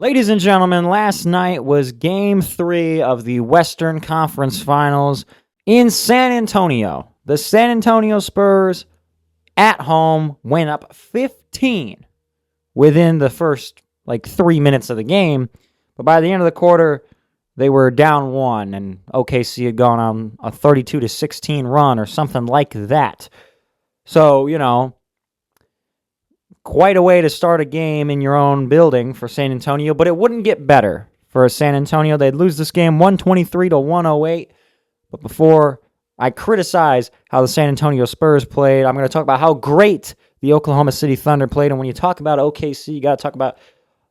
Ladies and gentlemen, last night was Game 3 of the Western Conference Finals in San Antonio. The San Antonio Spurs at home went up 15 within the first 3 minutes of the game. But by the end of the quarter, they were down 1, and OKC had gone on a 32-16 run or something like that. So, quite a way to start a game in your own building for San Antonio, but it wouldn't get better for San Antonio. They'd lose this game 123-108. But before I criticize how the San Antonio Spurs played, I'm going to talk about how great the Oklahoma City Thunder played. And when you talk about OKC, you got to talk about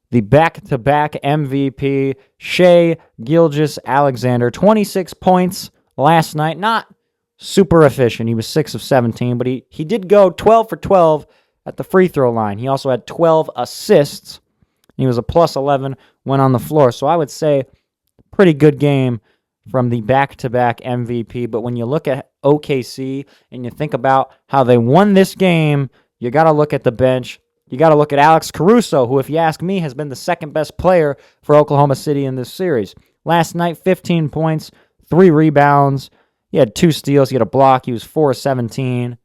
the back-to-back MVP, Shai Gilgeous-Alexander. 26 points last night. Not super efficient. He was 6 of 17, but he did go 12 for 12 at the free throw line. He also had 12 assists. He was a plus 11 when on the floor. So I would say pretty good game from the back-to-back MVP. But when you look at OKC and you think about how they won this game, you got to look at the bench. You got to look at Alex Caruso, who, if you ask me, has been the second-best player for Oklahoma City in this series. Last night, 15 points, 3 rebounds. He had 2 steals. He had a block. He was 4 for 7.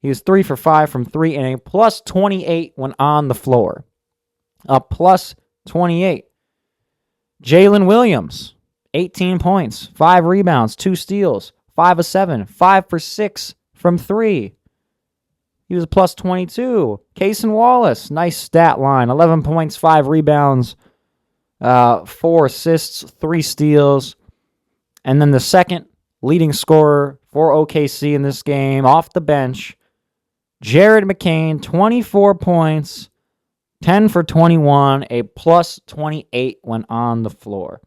He was 3 for 5 from 3 and a plus 28 when on the floor. A plus 28. Jalen Williams, 18 points, 5 rebounds, 2 steals, 5 of 7, 5 for 6 from 3. He was a plus 22. Cason Wallace, nice stat line, 11 points, 5 rebounds, 4 assists, 3 steals. And then the second leading scorer for OKC in this game, off the bench, Jared McCain, 24 points, 10 for 21, a plus 28 when on the floor.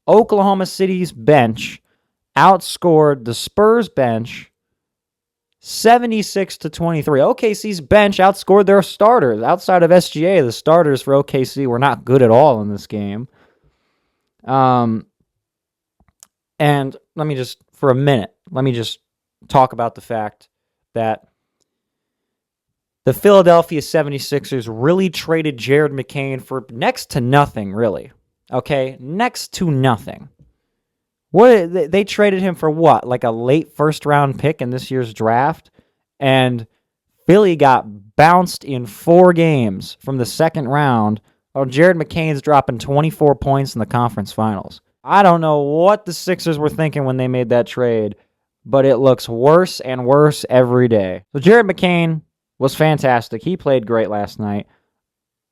Oklahoma City's bench outscored the Spurs bench 76-23. OKC's bench outscored their starters. Outside of SGA, the starters for OKC were not good at all in this game. And let me just talk about the fact that the Philadelphia 76ers really traded Jared McCain for next to nothing, really. Okay? Next to nothing. They traded him for what? Like a late first-round pick in this year's draft? And Philly got bounced in 4 games from the second round. Oh, Jared McCain's dropping 24 points in the conference finals. I don't know what the Sixers were thinking when they made that trade, but it looks worse and worse every day. So Jared McCain was fantastic. He played great last night.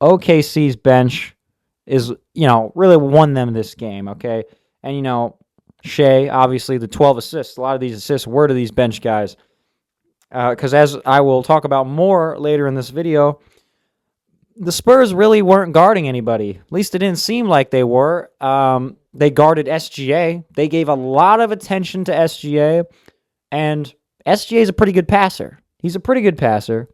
OKC's bench is, really won them this game, okay? And, Shai, obviously, the 12 assists. A lot of these assists were to these bench guys. Because as I will talk about more later in this video, the Spurs really weren't guarding anybody. At least it didn't seem like they were. They guarded SGA. They gave a lot of attention to SGA. And SGA is a pretty good passer. He's a pretty good passer.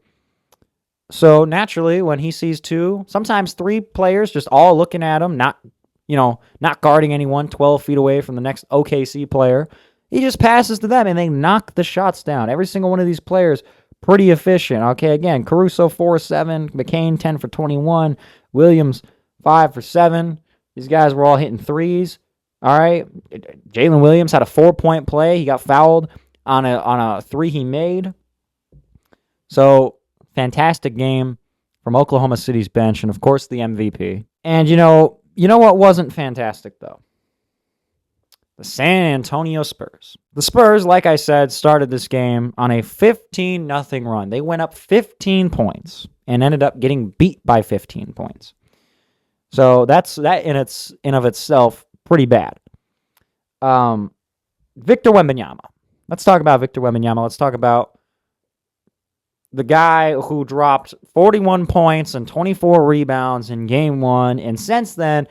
So naturally, when he sees 2, sometimes 3 players just all looking at him, not guarding anyone 12 feet away from the next OKC player, he just passes to them and they knock the shots down. Every single one of these players, pretty efficient. Okay, again, Caruso 4-7, McCain 10 for 21, Williams 5 for 7. These guys were all hitting threes. All right, Jalen Williams had a 4-point play. He got fouled on a 3 he made. So fantastic game from Oklahoma City's bench, and of course the MVP. And you know what wasn't fantastic though? The San Antonio Spurs. The Spurs, like I said, started this game on a 15-0 run. They went up 15 points and ended up getting beat by 15 points. So that in of itself pretty bad. Victor Wembanyama. Let's talk about Victor Wembanyama. Let's talk about the guy who dropped 41 points and 24 rebounds in Game 1, and since then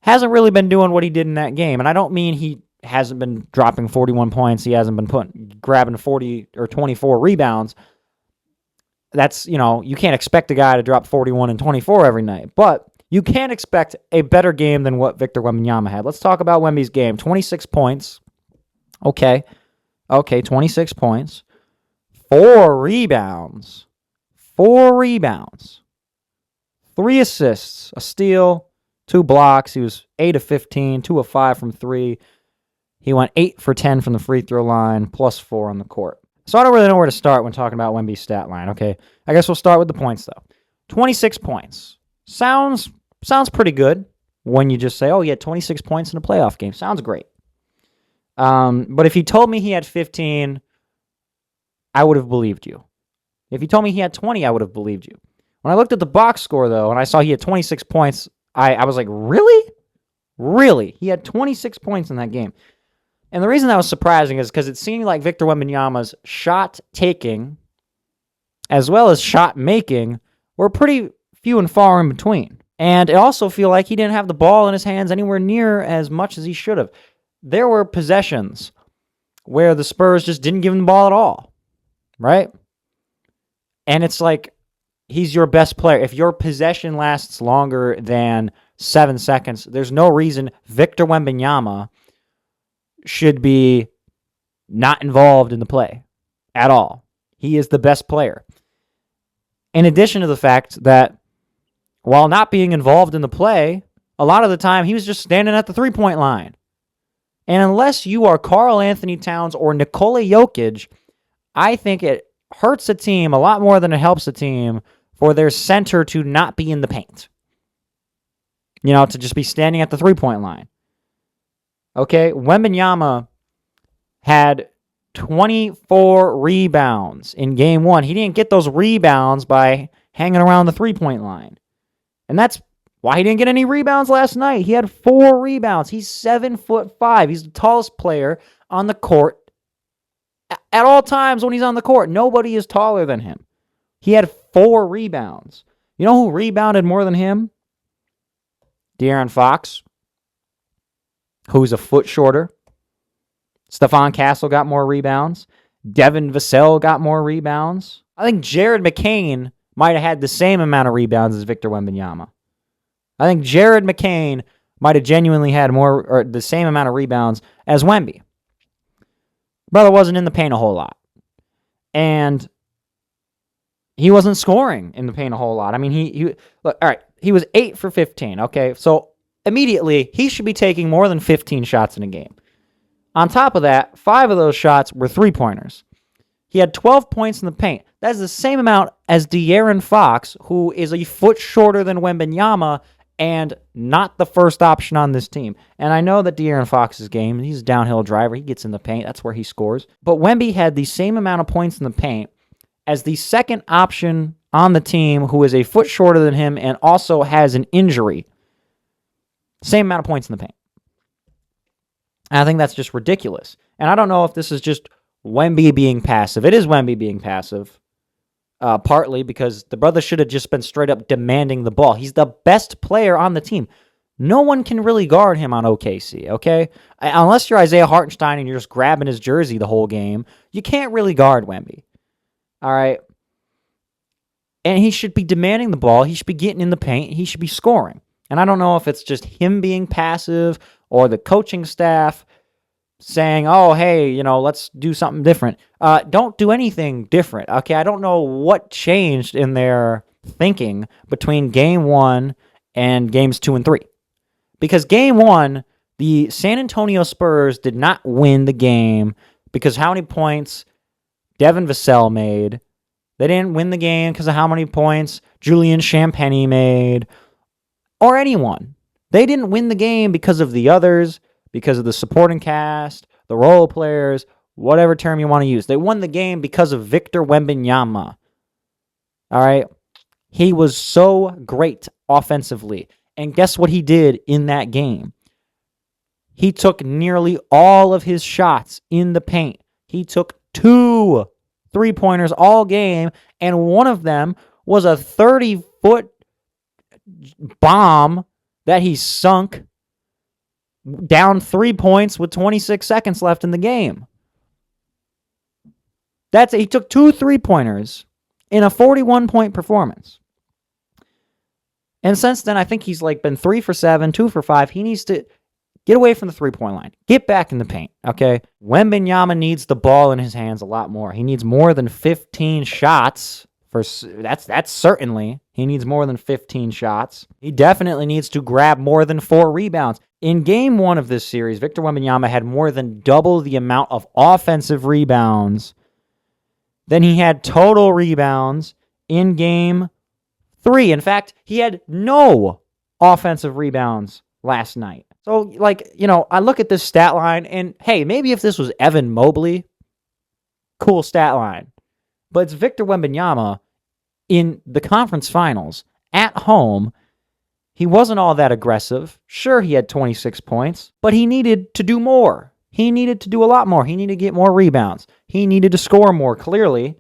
hasn't really been doing what he did in that game. And I don't mean he hasn't been dropping 41 points. He hasn't been grabbing 40 or 24 rebounds. That's, you can't expect a guy to drop 41 and 24 every night. But you can expect a better game than what Victor Wembanyama had. Let's talk about Wemby's game. 26 points. Okay, 26 points. 4 rebounds. 4 rebounds. 3 assists, a steal, 2 blocks. He was 8 of 15, 2 of 5 from 3. He went 8 for 10 from the free throw line, plus 4 on the court. So I don't really know where to start when talking about Wemby's stat line, okay? I guess we'll start with the points, though. 26 points. Sounds pretty good when you just say, oh, he had 26 points in a playoff game. Sounds great. But if you told me he had 15, I would have believed you. If you told me he had 20, I would have believed you. When I looked at the box score, though, and I saw he had 26 points, I was like, really? Really? He had 26 points in that game. And the reason that was surprising is because it seemed like Victor Wembanyama's shot taking, as well as shot making, were pretty few and far in between. And I also feel like he didn't have the ball in his hands anywhere near as much as he should have. There were possessions where the Spurs just didn't give him the ball at all, right? And it's like, he's your best player. If your possession lasts longer than 7 seconds, there's no reason Victor Wembanyama should be not involved in the play at all. He is the best player. In addition to the fact that while not being involved in the play, a lot of the time he was just standing at the three-point line. And unless you are Karl Anthony Towns or Nikola Jokic, I think it hurts a team a lot more than it helps a team for their center to not be in the paint. To just be standing at the three-point line. Okay, Wembanyama had 24 rebounds in game 1. He didn't get those rebounds by hanging around the three-point line. And that's why he didn't get any rebounds last night. He had 4 rebounds. He's 7'5". He's the tallest player on the court at all times when he's on the court. Nobody is taller than him. He had 4 rebounds. You know who rebounded more than him? De'Aaron Fox, who's a foot shorter. Stephon Castle got more rebounds. Devin Vassell got more rebounds. I think Jared McCain might have had the same amount of rebounds as Victor Wembanyama. I think Jared McCain might have genuinely had more or the same amount of rebounds as Wemby. Brother wasn't in the paint a whole lot. And he wasn't scoring in the paint a whole lot. I mean, he look, all right, he was 8 for 15, okay? So immediately, he should be taking more than 15 shots in a game. On top of that, 5 of those shots were three-pointers. He had 12 points in the paint. That's the same amount as De'Aaron Fox, who is a foot shorter than Wembanyama and not the first option on this team. And I know that De'Aaron Fox's game, he's a downhill driver. He gets in the paint. That's where he scores. But Wemby had the same amount of points in the paint as the second option on the team who is a foot shorter than him and also has an injury. Same amount of points in the paint. And I think that's just ridiculous. And I don't know if this is just Wemby being passive. It is Wemby being passive. Partly because the brother should have just been straight up demanding the ball. He's the best player on the team. No one can really guard him on OKC, okay? Unless you're Isaiah Hartenstein and you're just grabbing his jersey the whole game, you can't really guard Wemby. All right? And he should be demanding the ball. He should be getting in the paint. He should be scoring. And I don't know if it's just him being passive or the coaching staff saying, oh, hey, let's do something different. Don't do anything different, okay? I don't know what changed in their thinking between Game 1 and Games 2 and 3. Because Game 1, the San Antonio Spurs did not win the game because how many points Devin Vassell made. They didn't win the game because of how many points Julian Champagnie made or anyone. They didn't win the game because of the others, because of the supporting cast, the role players, whatever term you want to use. They won the game because of Victor Wembanyama. All right? He was so great offensively. And guess what he did in that game? He took nearly all of his shots in the paint. He took 2 three-pointers all game, and one of them was a 30-foot bomb that he sunk down 3 points with 26 seconds left in the game. That's it. He took 2 three-pointers in a 41-point performance. And since then, I think he's been 3 for 7, 2 for 5. He needs to get away from the three-point line. Get back in the paint, okay? Wembanyama needs the ball in his hands a lot more. He needs more than 15 shots That's certainly. He needs more than 15 shots. He definitely needs to grab more than 4 rebounds. In game 1 of this series, Victor Wembanyama had more than double the amount of offensive rebounds than he had total rebounds in game 3. In fact, he had no offensive rebounds last night. So, I look at this stat line, and hey, maybe if this was Evan Mobley, cool stat line. But it's Victor Wembanyama in the conference finals at home. He wasn't all that aggressive. Sure, he had 26 points, but he needed to do more. He needed to do a lot more. He needed to get more rebounds. He needed to score more, clearly.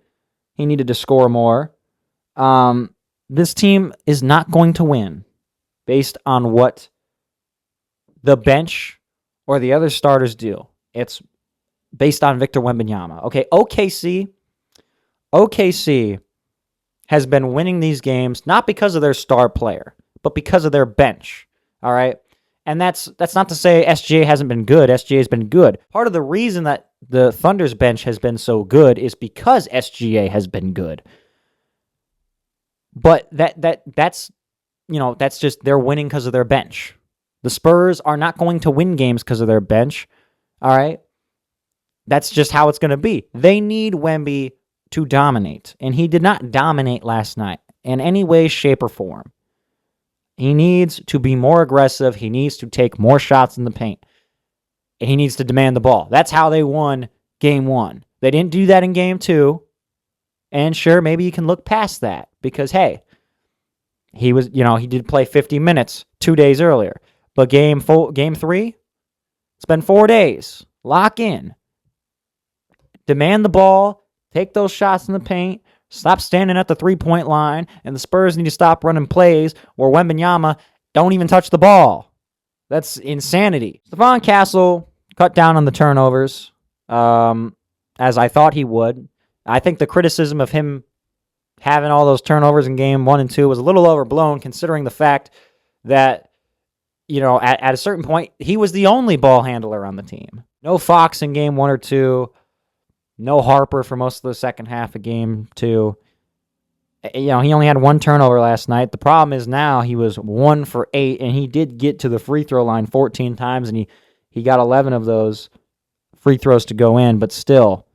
He needed to score more. This team is not going to win based on what the bench or the other starters do. It's based on Victor Wembanyama. Okay, OKC has been winning these games not because of their star player, but because of their bench. All right? And that's not to say SGA hasn't been good. SGA has been good. Part of the reason that the Thunder's bench has been so good is because SGA has been good. But that's just they're winning because of their bench. The Spurs are not going to win games because of their bench. All right? That's just how it's going to be. They need Wemby to dominate, and he did not dominate last night in any way, shape, or form. He needs to be more aggressive. He needs to take more shots in the paint. And he needs to demand the ball. That's how they won game 1. They didn't do that in game 2. And sure, maybe you can look past that because, hey, he did play 50 minutes 2 days earlier. But game 3, it's been 4 days. Lock in. Demand the ball. Take those shots in the paint. Stop standing at the three-point line. And the Spurs need to stop running plays where Wembanyama don't even touch the ball. That's insanity. Stephon Castle cut down on the turnovers, as I thought he would. I think the criticism of him having all those turnovers in game 1 and 2 was a little overblown, considering the fact that, at a certain point, he was the only ball handler on the team. No Fox in game 1 or 2. No Harper for most of the second half of game 2. He only had 1 turnover last night. The problem is now he was 1 for 8, and he did get to the free throw line 14 times, and he got 11 of those free throws to go in, but still,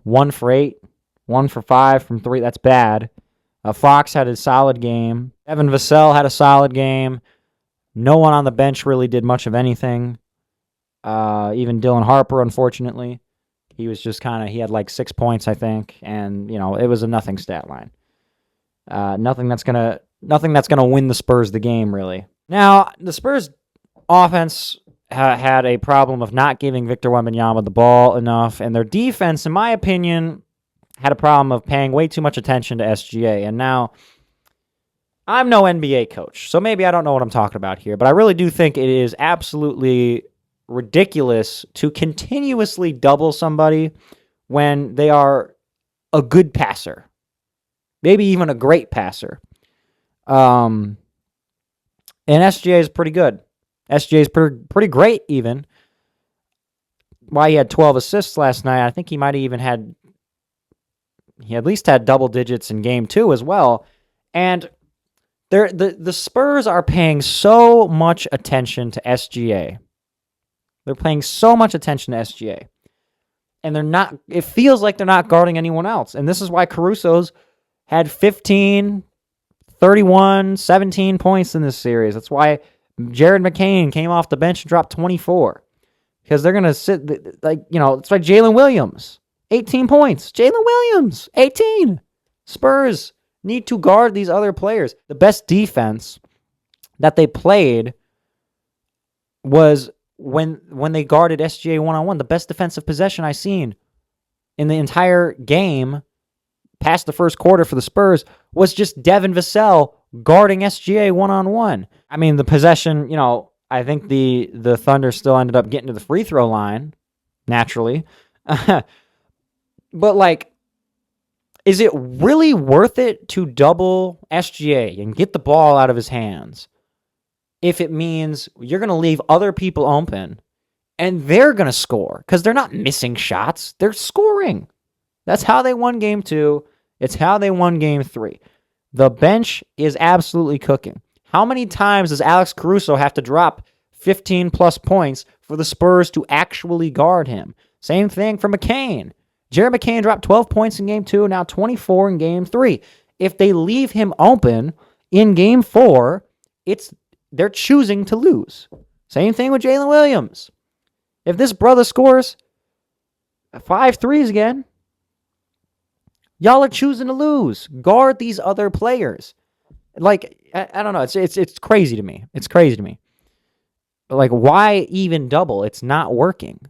1 for 8, 1 for 5 from 3. That's bad. Fox had a solid game. Evan Vassell had a solid game. No one on the bench really did much of anything. Even Dylan Harper, unfortunately. He was just he had like 6 points, I think, and it was a nothing stat line. Nothing that's gonna win the Spurs the game, really. Now, the Spurs offense had a problem of not giving Victor Wembanyama the ball enough, and their defense, in my opinion, had a problem of paying way too much attention to SGA. And now, I'm no NBA coach, so maybe I don't know what I'm talking about here, but I really do think it is absolutely ridiculous to continuously double somebody when they are a good passer, maybe even a great passer. And SGA is pretty good. SGA is pretty great even. Why he had 12 assists last night, I think he might have even he at least had double digits in game 2 as well. And the Spurs are paying so much attention to SGA. They're paying so much attention to SGA. And it feels like they're not guarding anyone else. And this is why Caruso's had 15, 31, 17 points in this series. That's why Jared McCain came off the bench and dropped 24. Because they're going to sit, it's like Jalen Williams, 18 points. Jalen Williams, 18. Spurs need to guard these other players. The best defense that they played was when they guarded SGA one-on-one. The best defensive possession I've seen in the entire game past the first quarter for the Spurs was just Devin Vassell guarding SGA one-on-one. I mean, the possession, I think the Thunder still ended up getting to the free throw line, naturally. But, is it really worth it to double SGA and get the ball out of his hands if it means you're going to leave other people open and they're going to score? Because they're not missing shots. They're scoring. That's how they won game 2. It's how they won game 3. The bench is absolutely cooking. How many times does Alex Caruso have to drop 15-plus points for the Spurs to actually guard him? Same thing for McCain. Jared McCain dropped 12 points in game 2, now 24 in game 3. If they leave him open in game 4, they're choosing to lose. Same thing with Jalen Williams. If this brother scores 5 threes again, y'all are choosing to lose. Guard these other players. Like, I don't know. It's crazy to me. It's crazy to me. Like, why even double? It's not working.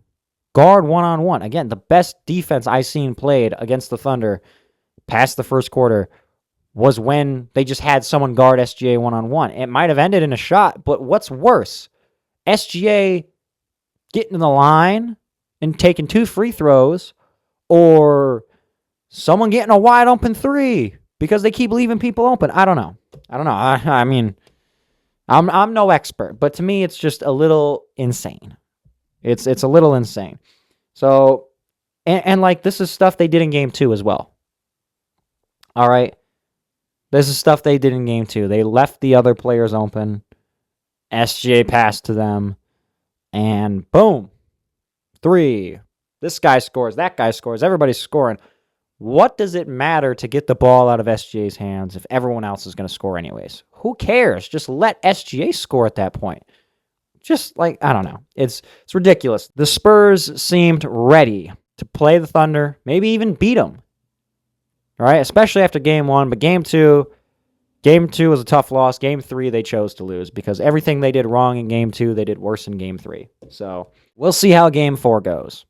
Guard one-on-one. Again, the best defense I seen played against the Thunder past the first quarter was when they just had someone guard SGA one-on-one. It might have ended in a shot, but what's worse? SGA getting in the line and taking 2 free throws, or someone getting a wide open 3 because they keep leaving people open. I don't know. I mean, I'm no expert, but to me, it's just a little insane. It's a little insane. So, and like, this is stuff they did in game 2 as well. All right. This is stuff they did in game 2. They left the other players open. SGA passed to them. And boom. 3. This guy scores. That guy scores. Everybody's scoring. What does it matter to get the ball out of SGA's hands if everyone else is going to score anyways? Who cares? Just let SGA score at that point. Just like, I don't know. It's ridiculous. The Spurs seemed ready to play the Thunder, maybe even beat them. All right, especially after game 1. But game 2 was a tough loss. Game 3, they chose to lose because everything they did wrong in game 2, they did worse in game 3. So we'll see how game 4 goes.